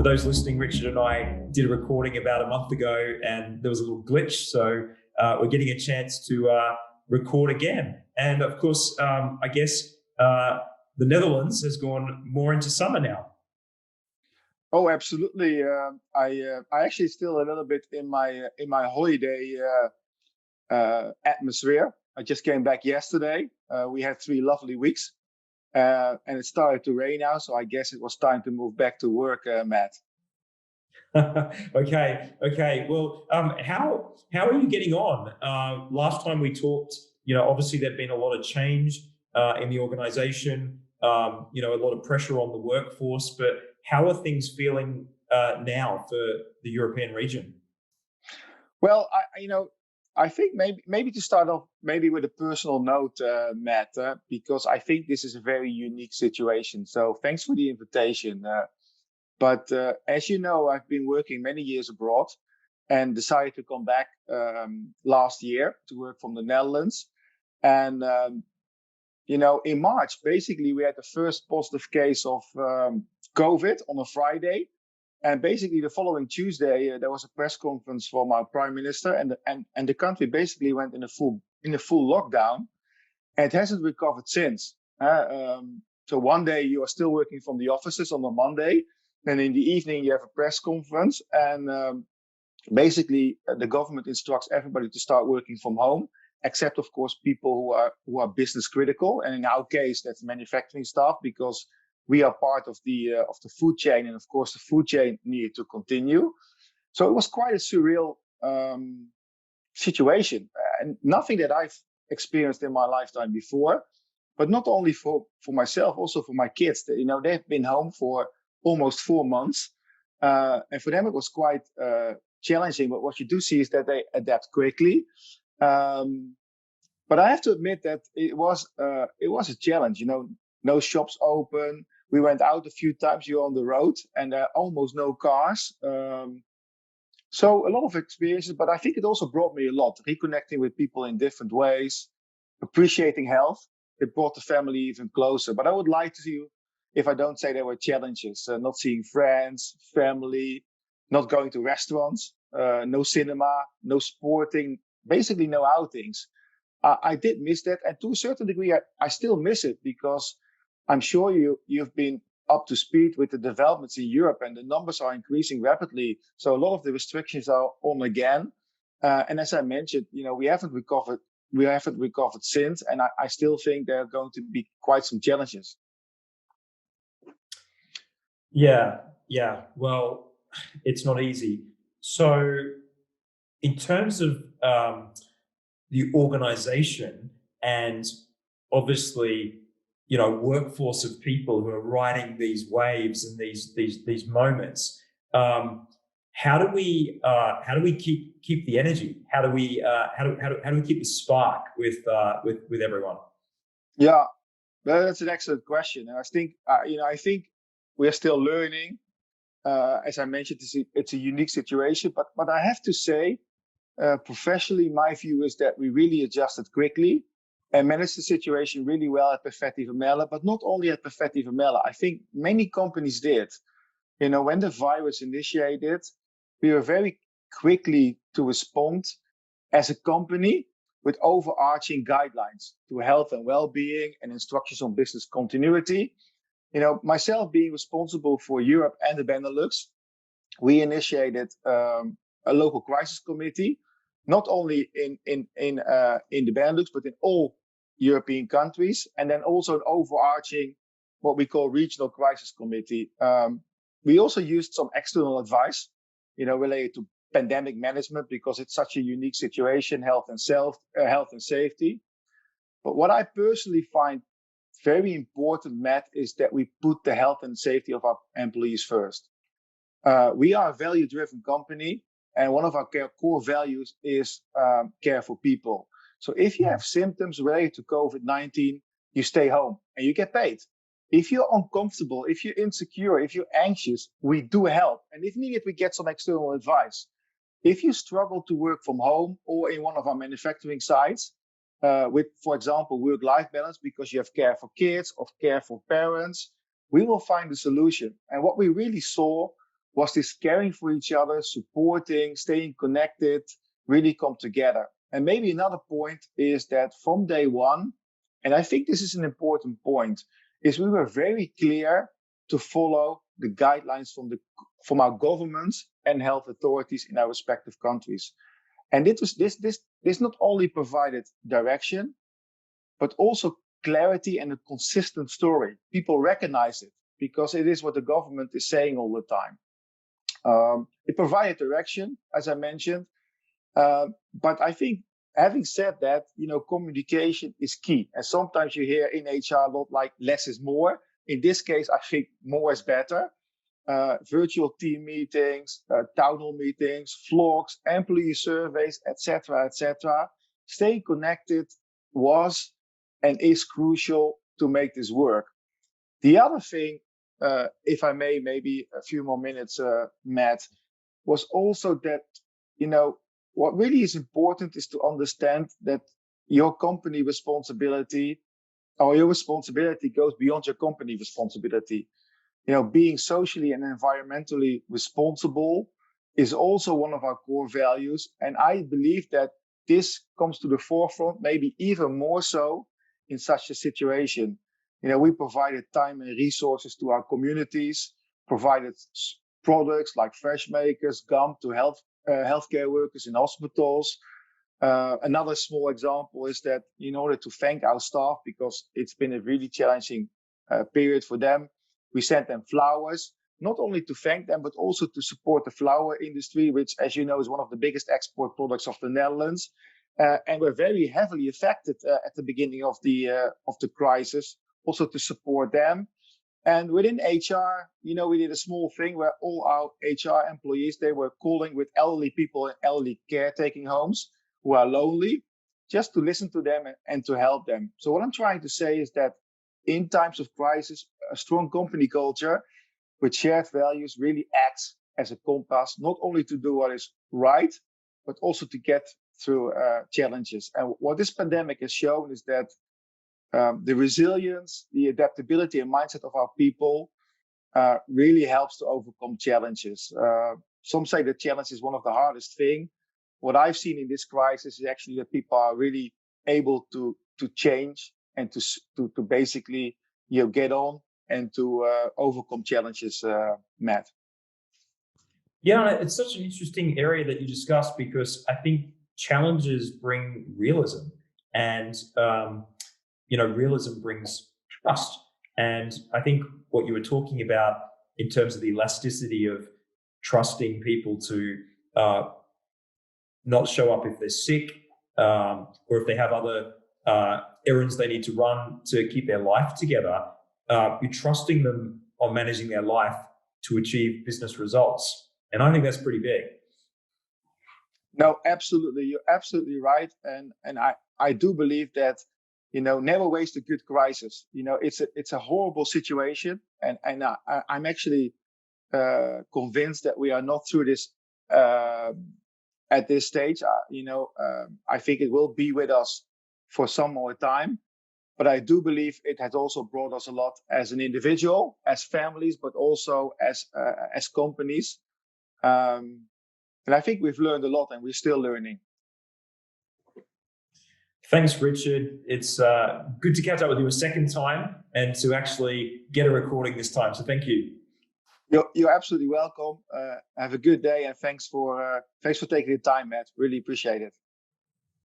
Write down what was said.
For those listening, Richard and I did a recording about a month ago, and there was a little glitch. So we're getting a chance to record again. And of course, I guess the Netherlands has gone more into summer now. Oh, absolutely. I actually still a little bit in my holiday atmosphere. I just came back yesterday. We had 3 lovely weeks, and it started to rain now. So I guess it was time to move back to work, Matt. Okay. Well, how are you getting on? Last time we talked, obviously there'd been a lot of change in the organisation. A lot of pressure on the workforce. But how are things feeling now for the European region? Well, I think maybe to start off maybe with a personal note, Matt, because I think this is a very unique situation. So thanks for the invitation. But as you know, I've been working many years abroad and decided to come back last year to work from the Netherlands. And, in March, basically, we had the first positive case of COVID on a Friday. And basically, the following Tuesday, there was a press conference from our prime minister, and the country basically went in a full lockdown, and it hasn't recovered since. So one day you are still working from the offices on a Monday, then in the evening you have a press conference, and basically the government instructs everybody to start working from home, except of course people who are business critical, and in our case that's manufacturing staff, because we are part of the food chain, and of course the food chain needed to continue. So it was quite a surreal situation, and nothing that I've experienced in my lifetime before. But not only for myself, also for my kids. They've been home for almost 4 months, and for them it was quite challenging. But what you do see is that they adapt quickly. But I have to admit that it was a challenge. No shops open. We went out a few times. You're on the road, and almost no cars. So a lot of experiences, but I think it also brought me a lot, reconnecting with people in different ways, appreciating health. It brought the family even closer. But I would lie to you if I don't say there were challenges. Not seeing friends, family, not going to restaurants, no cinema, no sporting, basically no outings. I did miss that. And to a certain degree, I still miss it, because I'm sure you've been up to speed with the developments in Europe, and the numbers are increasing rapidly. So a lot of the restrictions are on again. And as I mentioned, we haven't recovered since, and I still think there are going to be quite some challenges. Yeah. Well, it's not easy. So in terms of the organization and obviously, workforce of people who are riding these waves and these moments, how do we keep the energy? How do we keep the spark with everyone? Yeah, well, that's an excellent question, and I think we are still learning. As I mentioned, it's a unique situation, but I have to say, professionally, my view is that we really adjusted quickly and managed the situation really well at Perfetti van Melle, but not only at Perfetti van Melle. I think many companies did. When the virus initiated, we were very quickly to respond as a company with overarching guidelines to health and well-being and instructions on business continuity. Myself being responsible for Europe and the Benelux, we initiated a local crisis committee, not only in the Benelux, but in all European countries, and then also an overarching, what we call regional crisis committee. We also used some external advice, related to pandemic management, because it's such a unique situation, health and safety. But what I personally find very important, Matt, is that we put the health and safety of our employees first. We are a value-driven company, and one of our core values is care for people. So if you have symptoms related to COVID-19, you stay home and you get paid. If you're uncomfortable, if you're insecure, if you're anxious, we do help. And if needed, we get some external advice. If you struggle to work from home or in one of our manufacturing sites, with, for example, work-life balance, because you have care for kids or care for parents, we will find a solution. And what we really saw was this caring for each other, supporting, staying connected, really come together. And maybe another point is that from day one, and I think this is an important point, is we were very clear to follow the guidelines from our governments and health authorities in our respective countries. And this not only provided direction, but also clarity and a consistent story. People recognize it because it is what the government is saying all the time. It provided direction, as I mentioned, but I think having said that, communication is key. And sometimes you hear in HR a lot like less is more. In this case, I think more is better. Virtual team meetings, town hall meetings, vlogs, employee surveys, etc., etc. Staying connected was and is crucial to make this work. The other thing, if I may, maybe a few more minutes, Matt, was also that, what really is important is to understand that your company responsibility or your responsibility goes beyond your company responsibility. Being socially and environmentally responsible is also one of our core values. And I believe that this comes to the forefront, maybe even more so in such a situation. We provided time and resources to our communities, provided products like fresh makers, gum to healthcare workers in hospitals. Another small example is that in order to thank our staff, because it's been a really challenging period for them, we sent them flowers, not only to thank them, but also to support the flower industry, which, as you know, is one of the biggest export products of the Netherlands. And we're very heavily affected at the beginning of the crisis, also to support them. And within HR, we did a small thing where all our HR employees, they were calling with elderly people in elderly caretaking homes who are lonely, just to listen to them and to help them. So what I'm trying to say is that in times of crisis, a strong company culture with shared values really acts as a compass, not only to do what is right, but also to get through challenges. And what this pandemic has shown is that the resilience, the adaptability and mindset of our people really helps to overcome challenges. Some say that challenge is one of the hardest things. What I've seen in this crisis is actually that people are really able to change and to basically get on and to overcome challenges, Matt. Yeah, it's such an interesting area that you discussed because I think challenges bring realism, and realism brings trust. And I think what you were talking about in terms of the elasticity of trusting people to not show up if they're sick or if they have other errands they need to run to keep their life together, you're trusting them on managing their life to achieve business results. And I think that's pretty big. No, absolutely. You're absolutely right. And I do believe that, never waste a good crisis. It's a horrible situation. And I'm actually convinced that we are not through this at this stage. I think it will be with us for some more time. But I do believe it has also brought us a lot as an individual, as families, but also as companies. And I think we've learned a lot and we're still learning. Thanks, Richard. It's good to catch up with you a second time and to actually get a recording this time. So thank you. You're absolutely welcome. Have a good day and thanks for taking the time, Matt. Really appreciate it.